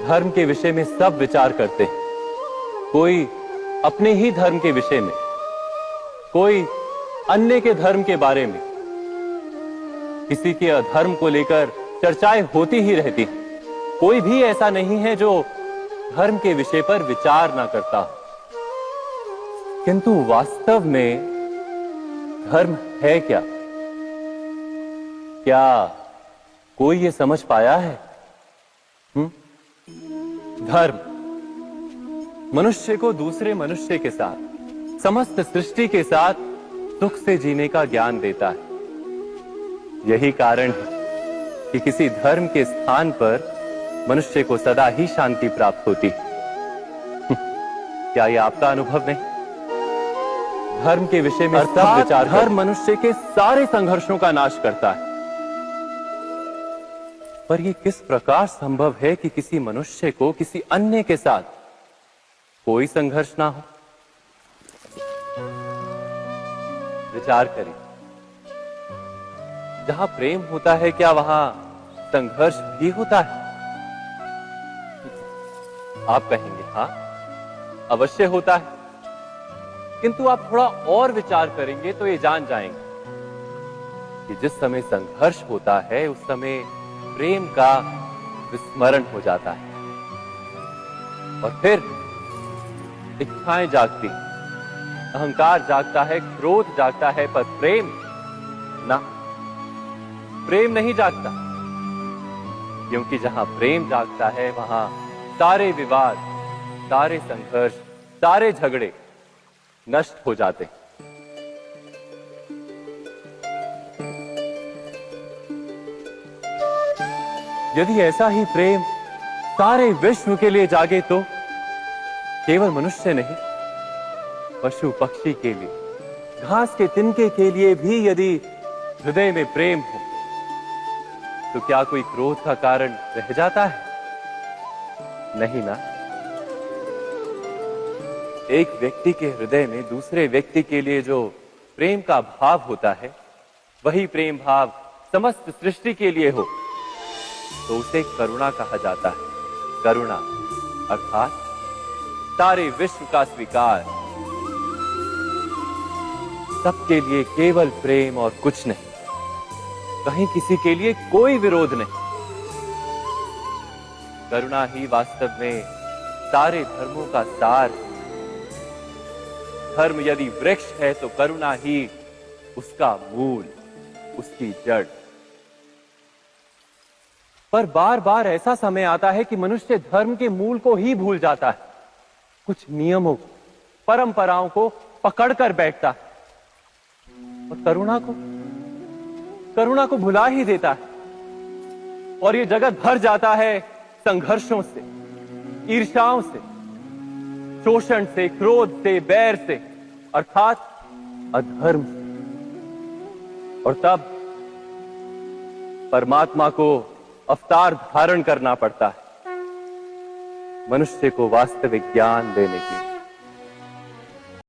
धर्म के विषय में सब विचार करते हैं, कोई अपने ही धर्म के विषय में, कोई अन्य के धर्म के बारे में। किसी के अधर्म को लेकर चर्चाएं होती ही रहती हैं। कोई भी ऐसा नहीं है जो धर्म के विषय पर विचार ना करता हो। किंतु वास्तव में धर्म है क्या? क्या कोई ये समझ पाया है? धर्म मनुष्य को दूसरे मनुष्य के साथ, समस्त सृष्टि के साथ सुख से जीने का ज्ञान देता है। यही कारण है कि किसी धर्म के स्थान पर मनुष्य को सदा ही शांति प्राप्त होती है। क्या यह आपका अनुभव नहीं? धर्म के विषय में सब विचार, धर्म मनुष्य के सारे संघर्षों का नाश करता है। पर यह किस प्रकार संभव है कि किसी मनुष्य को किसी अन्य के साथ कोई संघर्ष ना हो? विचार करें, जहां प्रेम होता है क्या वहां संघर्ष भी होता है? आप कहेंगे हां, अवश्य होता है। किंतु आप थोड़ा और विचार करेंगे तो ये जान जाएंगे कि जिस समय संघर्ष होता है उस समय प्रेम का विस्मरण हो जाता है और फिर इच्छाएं जागती, अहंकार जागता है, क्रोध जागता है, पर प्रेम ना, प्रेम नहीं जागता। क्योंकि जहां प्रेम जागता है वहां सारे विवाद, सारे संघर्ष, सारे झगड़े नष्ट हो जाते। यदि ऐसा ही प्रेम सारे विश्व के लिए जागे तो केवल मनुष्य नहीं, पशु पक्षी के लिए, घास के तिनके के लिए भी यदि हृदय में प्रेम हो तो क्या कोई क्रोध का कारण रह जाता है? नहीं ना। एक व्यक्ति के हृदय में दूसरे व्यक्ति के लिए जो प्रेम का भाव होता है, वही प्रेम भाव समस्त सृष्टि के लिए हो तो उसे करुणा कहा जाता है। करुणा अर्थात सारे विश्व का स्वीकार, सबके लिए केवल प्रेम और कुछ नहीं, कहीं किसी के लिए कोई विरोध नहीं। करुणा ही वास्तव में सारे धर्मों का सार है। धर्म यदि वृक्ष है तो करुणा ही उसका मूल, उसकी जड़। पर बार बार ऐसा समय आता है कि मनुष्य धर्म के मूल को ही भूल जाता है, कुछ नियमों को, परंपराओं को पकड़कर बैठता है और करुणा को भुला ही देता है। और ये जगत भर जाता है संघर्षों से, ईर्ष्याओं से, शोषण से, क्रोध से, बैर से, अर्थात अधर्म से। और तब परमात्मा को अवतार धारण करना पड़ता है मनुष्य को वास्तविक ज्ञान देने के लिए।